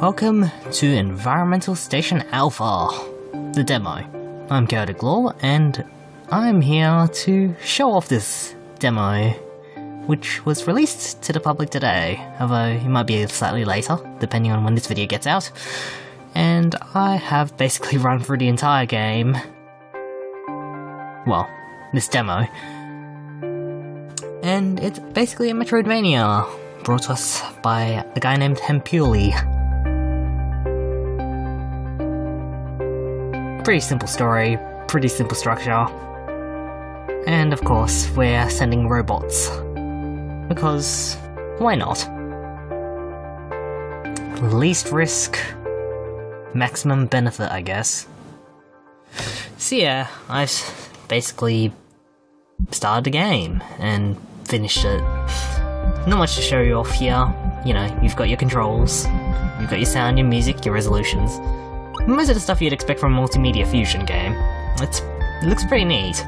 Welcome to Environmental Station Alpha, the demo. I'm Chaotic Law, and I'm here to show off this demo, which was released to the public today, although it might be slightly later, depending on when this video gets out. And I have basically run through the entire game. Well, this demo. And it's basically a Metroidvania, brought to us by a guy named Hempuli. Pretty simple story, pretty simple structure. And of course, we're sending robots. Because, why not? Least risk, maximum benefit, I guess. So yeah, I've basically started the game and finished it. Not much to show you off here. You know, you've got your controls, you've got your sound, your music, your resolutions. Most of the stuff you'd expect from a multimedia fusion game. It looks pretty neat.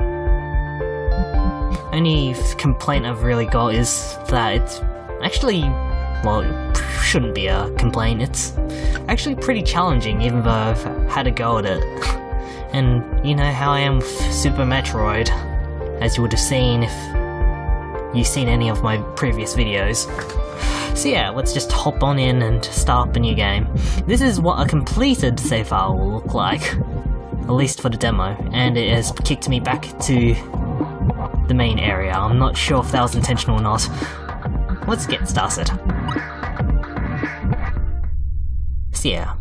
Only complaint I've really got is that it's actually, well, it shouldn't be a complaint, it's actually pretty challenging even though I've had a go at it. And you know how I am with Super Metroid, as you would have seen if you've seen any of my previous videos. So yeah, let's just hop on in and start up a new game. This is what a completed save file will look like, at least for the demo, and it has kicked me back to the main area. I'm not sure if that was intentional or not. Let's get started. So yeah,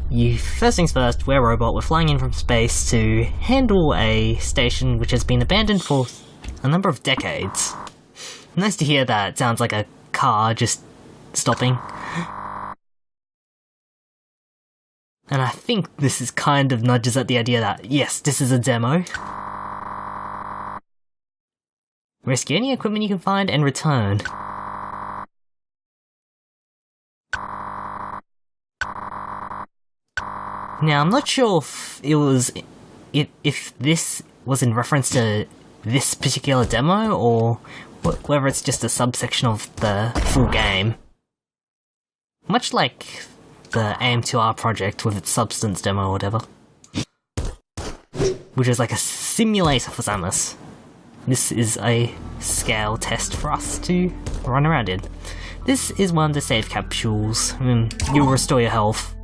first things first, we're a robot, we're flying in from space to handle a station which has been abandoned for a number of decades. Nice to hear that. It sounds like a car just stopping. And I think this is kind of nudges at the idea that, yes, this is a demo. Rescue any equipment you can find and return. Now, I'm not sure if it was if this was in reference to this particular demo, or whether it's just a subsection of the full game. Much like the AM2R project with its Substance demo or whatever. Which is like a simulator for Samus. This is a scale test for us to run around in. This is one of the save capsules. You'll restore your health.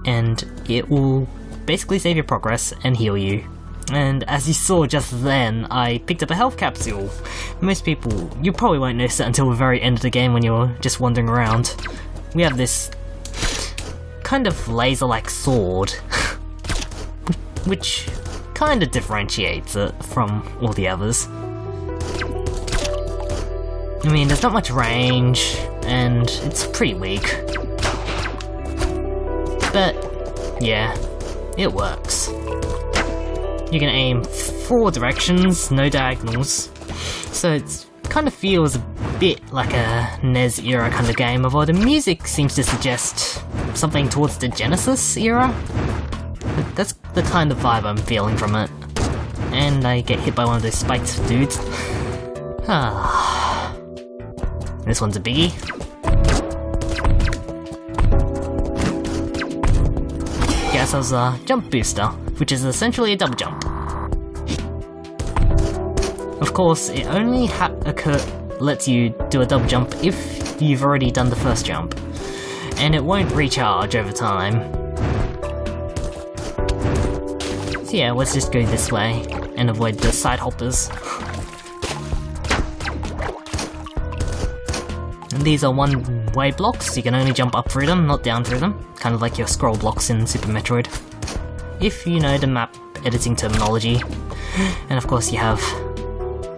And it will basically save your progress and heal you. And as you saw just then, I picked up a health capsule. Most people, you probably won't notice it until the very end of the game when you're just wandering around. We have this kind of laser-like sword, which kind of differentiates it from all the others. I mean, there's not much range, and it's pretty weak. But, yeah, it works. You can aim 4 directions, no diagonals, so it kind of feels a bit like a NES era kind of game, although the music seems to suggest something towards the Genesis era. That's the kind of vibe I'm feeling from it. And I get hit by one of those spiked dudes. This one's a biggie. Guess I was a jump booster, which is essentially a double jump. Of course, it only lets you do a double jump if you've already done the first jump, and it won't recharge over time. So yeah, let's just go this way and avoid the side hoppers. And these are one-way blocks, you can only jump up through them, not down through them, kind of like your scroll blocks in Super Metroid. If you know the map editing terminology. And of course you have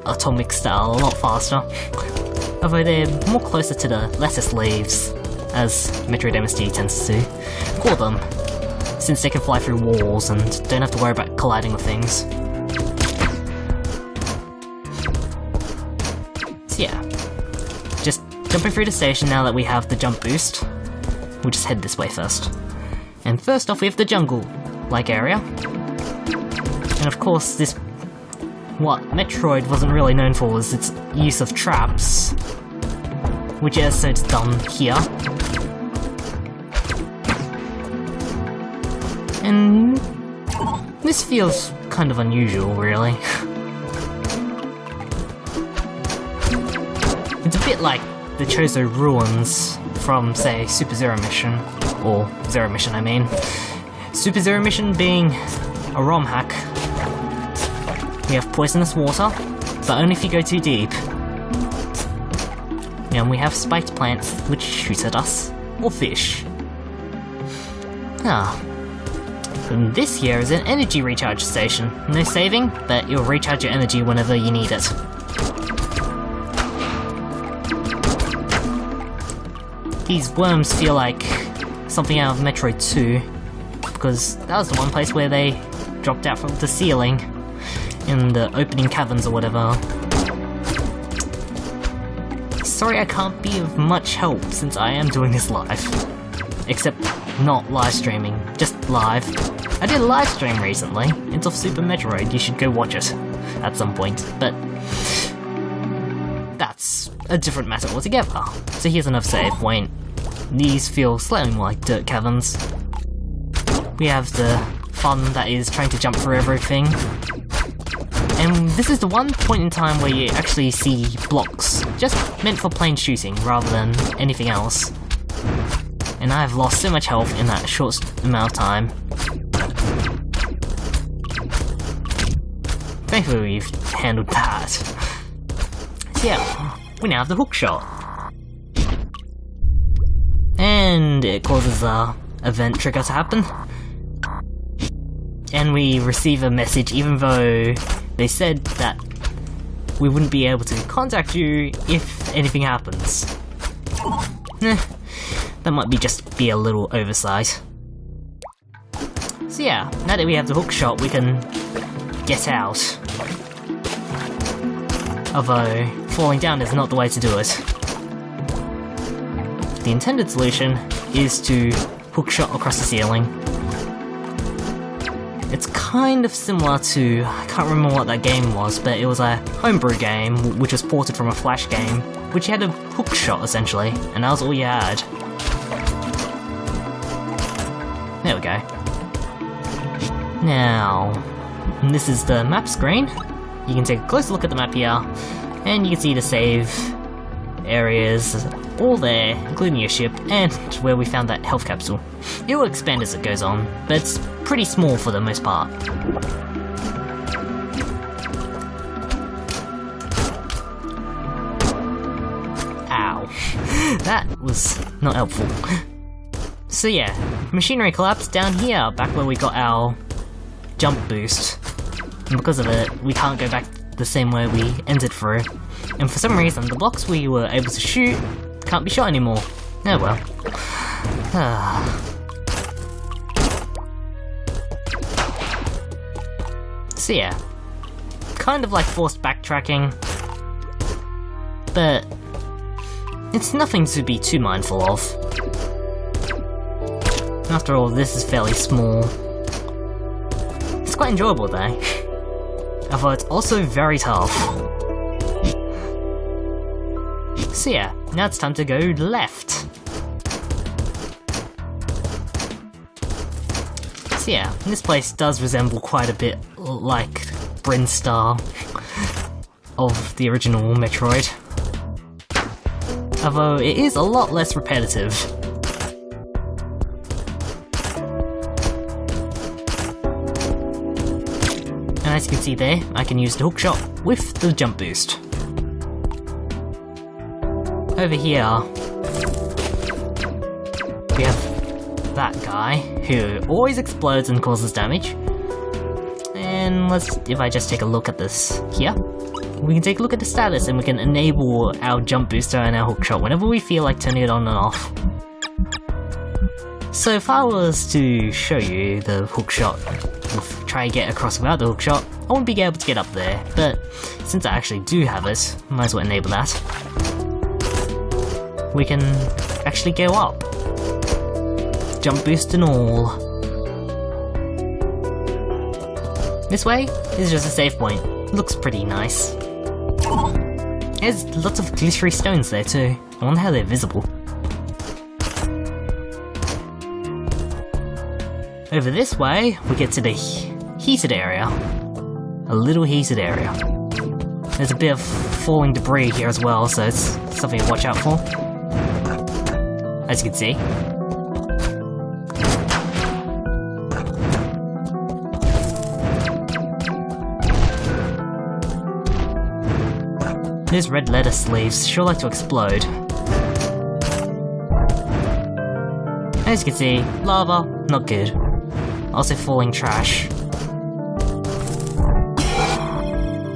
atomics that are a lot faster, although they're more closer to the lettuce leaves, as Metroid MST tends to call them, since they can fly through walls and don't have to worry about colliding with things. So yeah, just jumping through the station now that we have the jump boost. We'll just head this way first. And first off we have the jungle-like area. And of course this what Metroid wasn't really known for was its use of traps, which is so it's done here. And this feels kind of unusual, really. It's a bit like the Chozo Ruins from, say, Super Zero Mission. Or Zero Mission, I mean. Super Zero Mission being a ROM hack. We have poisonous water, but only if you go too deep. And we have spiked plants, which shoot at us. Or fish. And this here is an energy recharge station. No saving, but you'll recharge your energy whenever you need it. These worms feel like something out of Metroid 2, because that was the one place where they dropped out from the ceiling in the opening caverns or whatever. Sorry I can't be of much help since I am doing this live. Except not live streaming, just live. I did a live stream recently, it's of Super Metroid, you should go watch it at some point, but that's a different matter altogether. So here's another save point. These feel slightly more like dirt caverns. We have the fun that is trying to jump through everything. And this is the one point in time where you actually see blocks, just meant for plain shooting rather than anything else. And I've lost so much health in that short amount of time. Thankfully we've handled that. So yeah, we now have the hook shot. And it causes a event trigger to happen. And we receive a message even though they said that we wouldn't be able to contact you if anything happens. That might just be a little oversight. So yeah, now that we have the hook shot, we can get out. Although, falling down is not the way to do it. The intended solution is to hook shot across the ceiling. It's kind of similar to, I can't remember what that game was, but it was a homebrew game which was ported from a Flash game, which you had a hook shot essentially, and that was all you had. There we go. Now, this is the map screen. You can take a closer look at the map here, and you can see the save areas all there, including your ship, and where we found that health capsule. It will expand as it goes on, but it's pretty small for the most part. Ow. That was not helpful. So yeah, machinery collapsed down here, back where we got our jump boost. And because of it, we can't go back the same way we entered through. And for some reason, the blocks we were able to shoot can't be shot anymore. Oh well. So yeah, kind of like forced backtracking, but it's nothing to be too mindful of. After all, this is fairly small. It's quite enjoyable though, although it's also very tough. So yeah, now it's time to go left. So yeah, this place does resemble quite a bit like Brinstar of the original Metroid. Although it is a lot less repetitive. And as you can see there, I can use the hookshot with the jump boost. Over here, we have that guy who always explodes and causes damage. And if I just take a look at this here, we can take a look at the status and we can enable our jump booster and our hookshot whenever we feel like turning it on and off. So if I was to show you the hookshot, try to get across without the hookshot, I wouldn't be able to get up there, but since I actually do have it, might as well enable that. We can actually go up. Jump boost and all. This way is just a save point. Looks pretty nice. There's lots of glittery stones there too. I wonder how they're visible. Over this way, we get to the heated area. A little heated area. There's a bit of falling debris here as well, so it's something to watch out for. As you can see. These red lettuce leaves sure like to explode. As you can see, lava, not good. Also falling trash.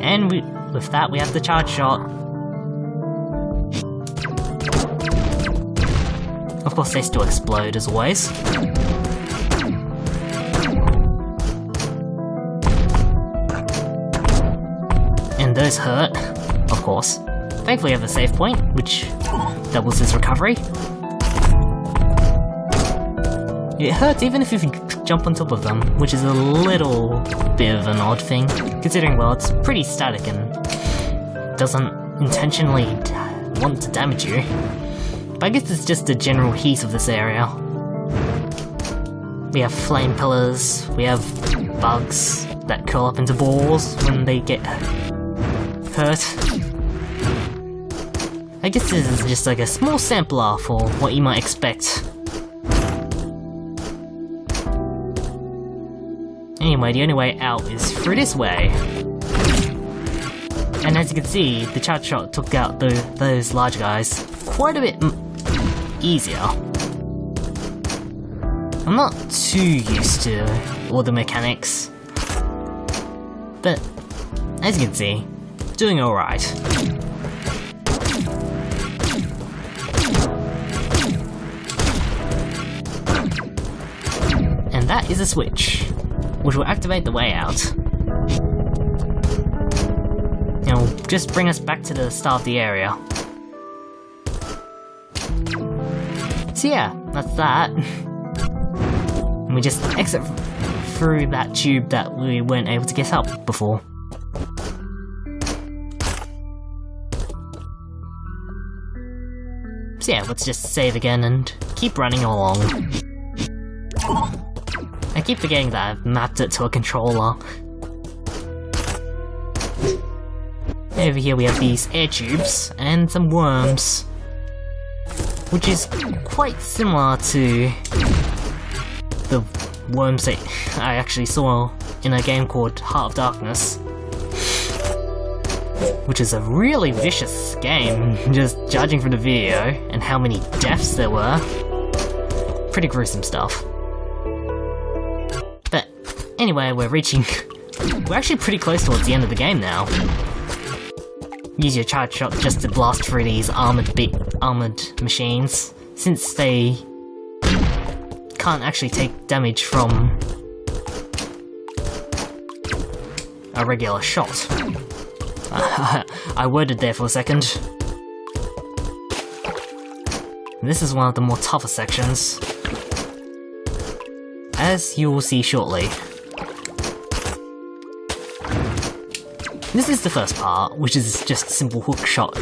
And with that we have the charge shot. Of course they still explode as always. And those hurt, of course. Thankfully we have a save point, which doubles his recovery. It hurts even if you jump on top of them, which is a little bit of an odd thing, considering, well, it's pretty static and doesn't intentionally want to damage you. But I guess it's just the general heat of this area. We have flame pillars, we have bugs that curl up into balls when they get hurt. I guess this is just like a small sampler for what you might expect. Anyway, the only way out is through this way. And as you can see, the charge shot took out those large guys quite a bit easier. I'm not too used to all the mechanics, but as you can see, doing alright. And that is a switch, which will activate the way out. It'll just bring us back to the start of the area. So yeah, that's that. And we just exit through that tube that we weren't able to get up before. So yeah, let's just save again and keep running along. I keep forgetting that I've mapped it to a controller. Over here we have these air tubes and some worms, which is quite similar to the worms that I actually saw in a game called Heart of Darkness, which is a really vicious game, just judging from the video and how many deaths there were. Pretty gruesome stuff. But anyway, we're actually pretty close towards the end of the game now. Use your charge shot just to blast through these armored machines, since they can't actually take damage from a regular shot. I worded there for a second. This is one of the more tougher sections, as you will see shortly. This is the first part, which is just simple hookshot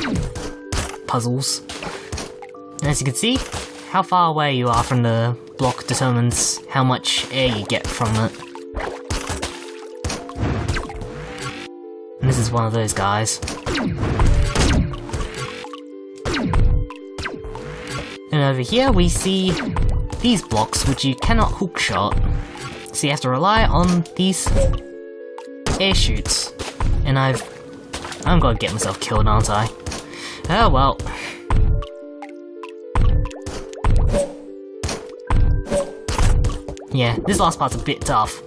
puzzles. And as you can see, how far away you are from the block determines how much air you get from it. And this is one of those guys. And over here we see these blocks which you cannot hookshot, so you have to rely on these air chutes. And I'm gonna get myself killed, aren't I? Oh well. Yeah, this last part's a bit tough.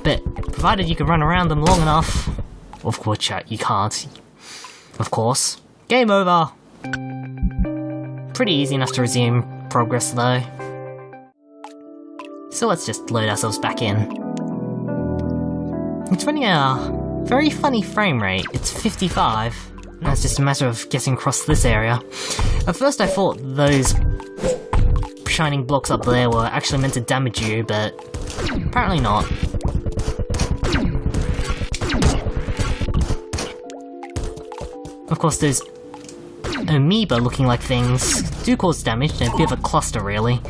But provided you can run around them long enough. Of course, chat, you can't. Of course. Game over! Pretty easy enough to resume progress though. So let's just load ourselves back in. It's running a very funny frame rate. It's 55. Now it's just a matter of getting across this area. At first I thought those shining blocks up there were actually meant to damage you, but apparently not. Of course, those amoeba-looking like things do cause damage, and a bit of a cluster really.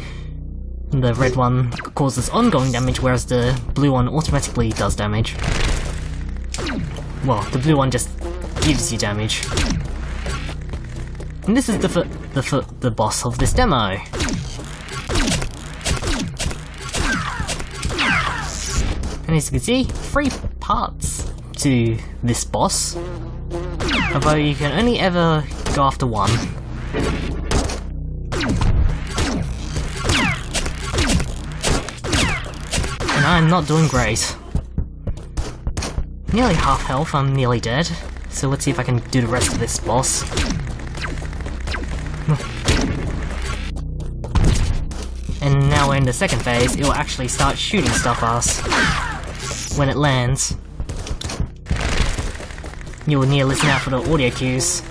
The red one causes ongoing damage, whereas the blue one automatically does damage. Well, the blue one just gives you damage. And this is the boss of this demo. And as you can see, 3 parts to this boss, although you can only ever go after one. And I'm not doing great. Nearly half health, I'm nearly dead, so let's see if I can do the rest of this boss. And now we're in the second phase, it will actually start shooting stuff at us when it lands. You will need to listen out for the audio cues.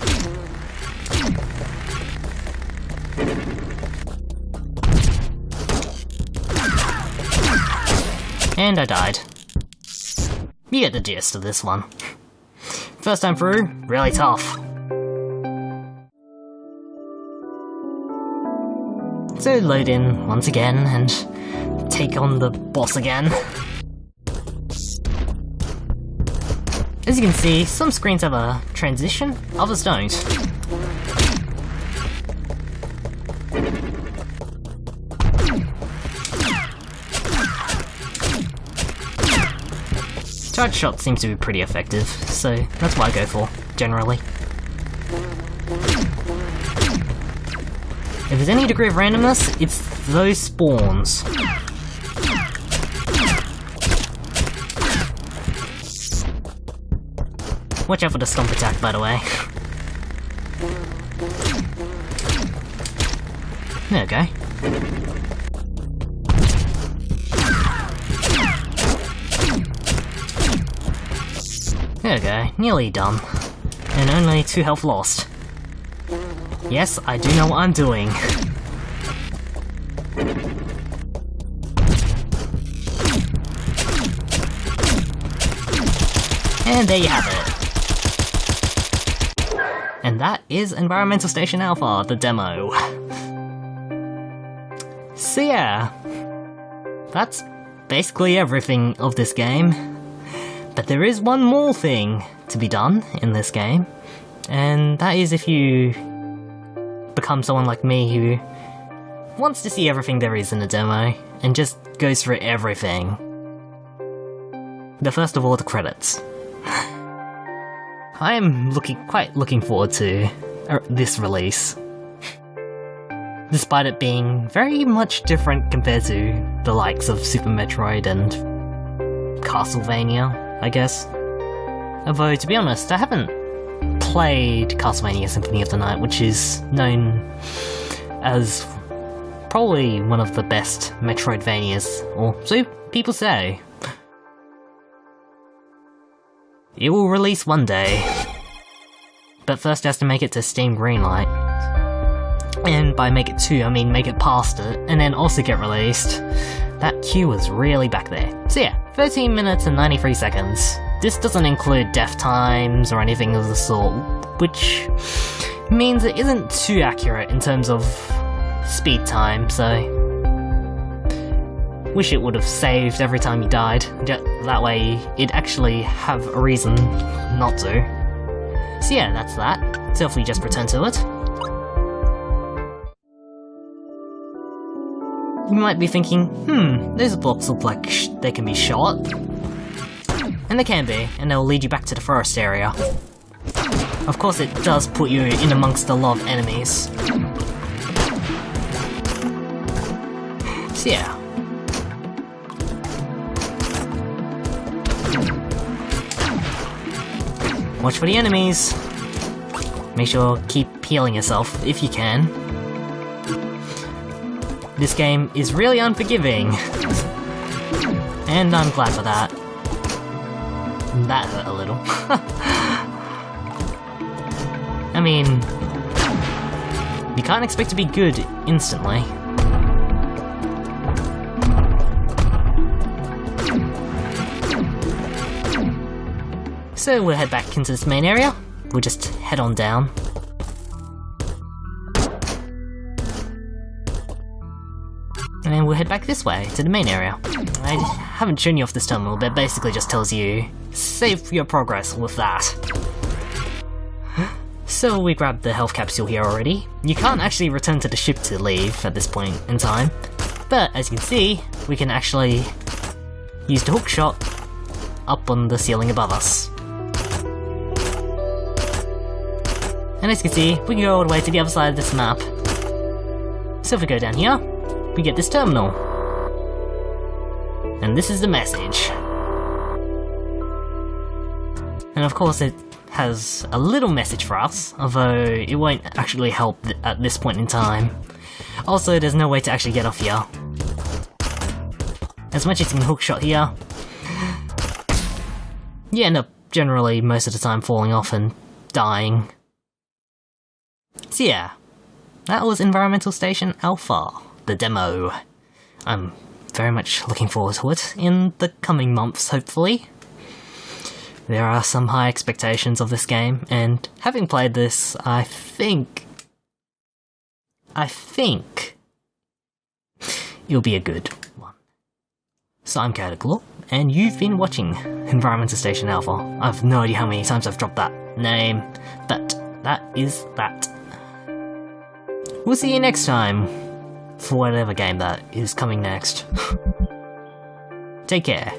And I died. You get the gist of this one. First time through, really tough. So load in once again and take on the boss again. As you can see, some screens have a transition, others don't. Charge shot seems to be pretty effective, so that's what I go for, generally. If there's any degree of randomness, it's those spawns. Watch out for the stomp attack, by the way. There we go. There we go, nearly done. And only 2 health lost. Yes, I do know what I'm doing. And there you have it. And that is Environmental Station Alpha, the demo. So yeah, that's basically everything of this game. But there is one more thing to be done in this game, and that is if you become someone like me who wants to see everything there is in the demo, and just goes through everything. The first of all, the credits. I am quite looking forward to this release. Despite it being very much different compared to the likes of Super Metroid and Castlevania, I guess. Although, to be honest, I haven't played Castlevania Symphony of the Night, which is known as probably one of the best Metroidvanias, or so people say. It will release one day, but first it has to make it to Steam Greenlight. And by make it to, I mean make it past it, and then also get released. That queue was really back there. So yeah, 13 minutes and 93 seconds. This doesn't include death times or anything of the sort, which means it isn't too accurate in terms of speed time, so wish it would have saved every time you died. That way it'd actually have a reason not to. So yeah, that's that. So if we just return to it. You might be thinking, those blocks look like they can be shot. And they can be, and they'll lead you back to the forest area. Of course it does put you in amongst a lot of enemies. So yeah. Watch for the enemies. Make sure keep healing yourself if you can. This game is really unforgiving. And I'm glad for that. That hurt a little. I mean, you can't expect to be good instantly. So we'll head back into this main area. We'll just head on down. And we'll head back this way, to the main area. I haven't shown you off this terminal, but it basically just tells you, save your progress with that. So we grabbed the health capsule here already. You can't actually return to the ship to leave at this point in time, but as you can see, we can actually use the hook shot up on the ceiling above us. And as you can see, we can go all the way to the other side of this map. So if we go down here, we get this terminal. And this is the message. And of course it has a little message for us, although it won't actually help at this point in time. Also, there's no way to actually get off here. As much as you can hookshot here, you end up generally most of the time falling off and dying. So yeah, that was Environmental Station Alpha, the demo. I'm very much looking forward to it in the coming months, hopefully. There are some high expectations of this game, and having played this, I think it'll be a good one. So I'm Cataclaw, and you've been watching Environmental Station Alpha. I've no idea how many times I've dropped that name, but that is that. We'll see you next time, for whatever game that is coming next. Take care.